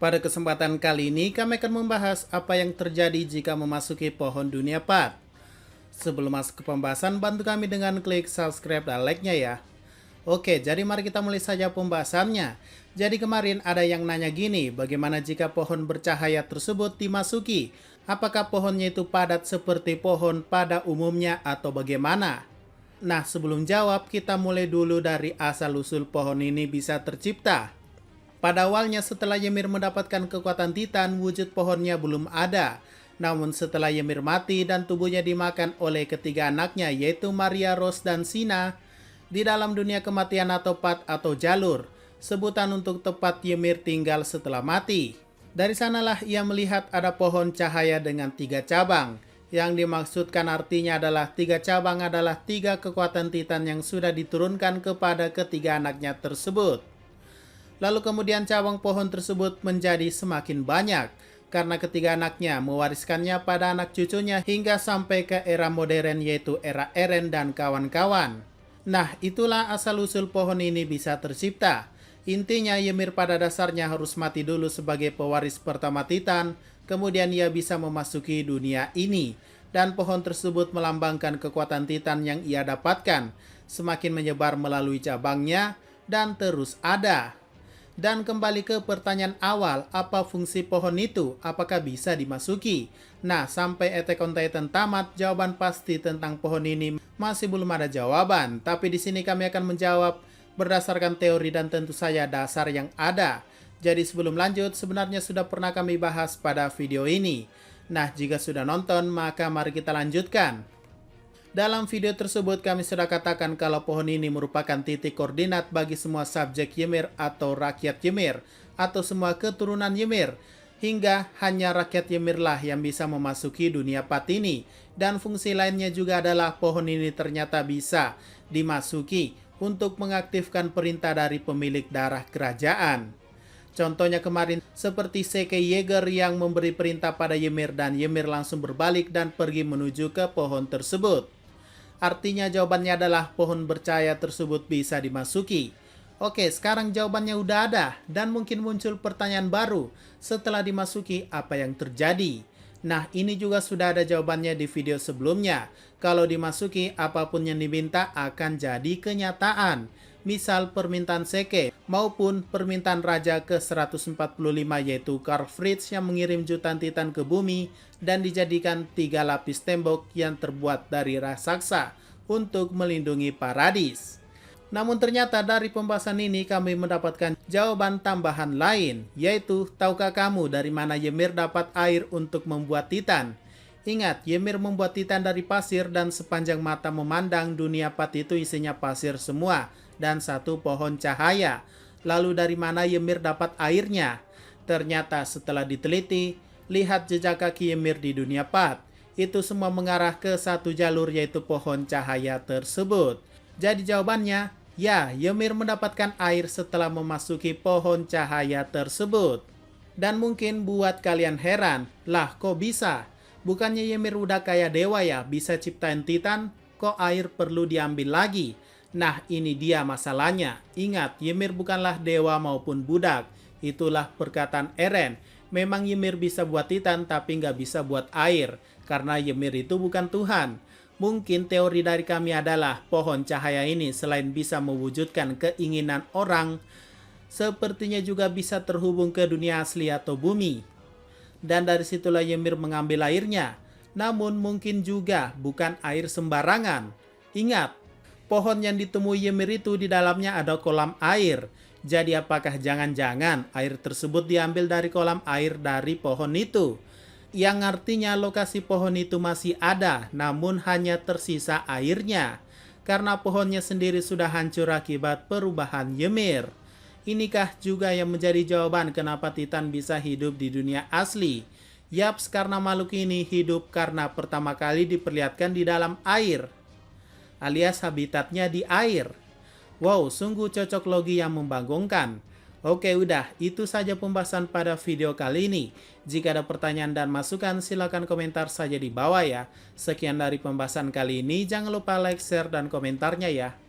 Pada kesempatan kali ini kami akan membahas apa yang terjadi jika memasuki pohon dunia pat. Sebelum masuk ke pembahasan, bantu kami dengan klik subscribe dan like-nya ya. Oke, jadi mari kita mulai saja pembahasannya. Jadi kemarin ada yang nanya gini, bagaimana jika pohon bercahaya tersebut dimasuki? Apakah pohonnya itu padat seperti pohon pada umumnya atau bagaimana? Nah, sebelum jawab, kita mulai dulu dari asal-usul pohon ini bisa tercipta. Pada awalnya setelah Ymir mendapatkan kekuatan Titan, wujud pohonnya belum ada. Namun setelah Ymir mati dan tubuhnya dimakan oleh ketiga anaknya yaitu Maria, Rose, dan Sina, di dalam dunia kematian atau Pat atau jalur, sebutan untuk tepat Ymir tinggal setelah mati. Dari sanalah ia melihat ada pohon cahaya dengan 3 cabang. Yang dimaksudkan artinya adalah 3 cabang adalah 3 kekuatan Titan yang sudah diturunkan kepada ketiga anaknya tersebut. Lalu kemudian cabang pohon tersebut menjadi semakin banyak, karena ketiga anaknya mewariskannya pada anak cucunya hingga sampai ke era modern yaitu era Eren dan kawan-kawan. Nah, itulah asal-usul pohon ini bisa tercipta. Intinya Ymir pada dasarnya harus mati dulu sebagai pewaris pertama Titan, kemudian ia bisa memasuki dunia ini. Dan pohon tersebut melambangkan kekuatan Titan yang ia dapatkan, semakin menyebar melalui cabangnya, dan terus ada. Dan kembali ke pertanyaan awal, apa fungsi pohon itu? Apakah bisa dimasuki? Nah, sampai Attack on Titan tamat, jawaban pasti tentang pohon ini masih belum ada jawaban. Tapi di sini kami akan menjawab berdasarkan teori dan tentu saja dasar yang ada. Jadi sebelum lanjut, sebenarnya sudah pernah kami bahas pada video ini. Nah, jika sudah nonton, maka mari kita lanjutkan. Dalam video tersebut kami sudah katakan kalau pohon ini merupakan titik koordinat bagi semua subjek Ymir atau rakyat Ymir atau semua keturunan Ymir, hingga hanya rakyat Ymir lah yang bisa memasuki dunia Pat ini. Dan fungsi lainnya juga adalah pohon ini ternyata bisa dimasuki untuk mengaktifkan perintah dari pemilik darah kerajaan. Contohnya kemarin seperti Seke Yeager yang memberi perintah pada Ymir dan Ymir langsung berbalik dan pergi menuju ke pohon tersebut. Artinya jawabannya adalah pohon bercahaya tersebut bisa dimasuki. Oke, sekarang jawabannya udah ada dan mungkin muncul pertanyaan baru. Setelah dimasuki, apa yang terjadi? Nah, ini juga sudah ada jawabannya di video sebelumnya. Kalau dimasuki, apapun yang diminta akan jadi kenyataan. Misal permintaan Seke maupun permintaan Raja ke-145 yaitu Karl Fritz yang mengirim jutaan Titan ke bumi dan dijadikan 3 lapis tembok yang terbuat dari raksasa untuk melindungi Paradis. Namun ternyata dari pembahasan ini kami mendapatkan jawaban tambahan lain, yaitu tahukah kamu dari mana Ymir dapat air untuk membuat Titan? Ingat, Ymir membuat Titan dari pasir dan sepanjang mata memandang dunia Pat itu isinya pasir semua dan satu pohon cahaya. Lalu dari mana Ymir dapat airnya? Ternyata setelah diteliti, lihat jejak kaki Ymir di dunia Pat. Itu semua mengarah ke satu jalur yaitu pohon cahaya tersebut. Jadi jawabannya, ya, Ymir mendapatkan air setelah memasuki pohon cahaya tersebut. Dan mungkin buat kalian heran, lah kok bisa? Bukannya Ymir udah kayak dewa ya, bisa ciptain Titan, kok air perlu diambil lagi? Nah, ini dia masalahnya. Ingat, Ymir bukanlah dewa maupun budak. Itulah perkataan Eren. Memang Ymir bisa buat Titan, tapi nggak bisa buat air. Karena Ymir itu bukan Tuhan. Mungkin teori dari kami adalah pohon cahaya ini selain bisa mewujudkan keinginan orang, sepertinya juga bisa terhubung ke dunia asli atau bumi. Dan dari situlah Ymir mengambil airnya. Namun mungkin juga bukan air sembarangan. Ingat, pohon yang ditemui Ymir itu di dalamnya ada kolam air. Jadi apakah jangan-jangan air tersebut diambil dari kolam air dari pohon itu? Yang artinya lokasi pohon itu masih ada, namun hanya tersisa airnya. Karena pohonnya sendiri sudah hancur akibat perubahan Ymir. Inikah juga yang menjadi jawaban kenapa Titan bisa hidup di dunia asli? Yaps, karena makhluk ini hidup karena pertama kali diperlihatkan di dalam air, alias habitatnya di air. Wow, sungguh cocok logi yang membangunkan. Oke, udah, itu saja pembahasan pada video kali ini. Jika ada pertanyaan dan masukan, silakan komentar saja di bawah ya. Sekian dari pembahasan kali ini, jangan lupa like, share, dan komentarnya ya.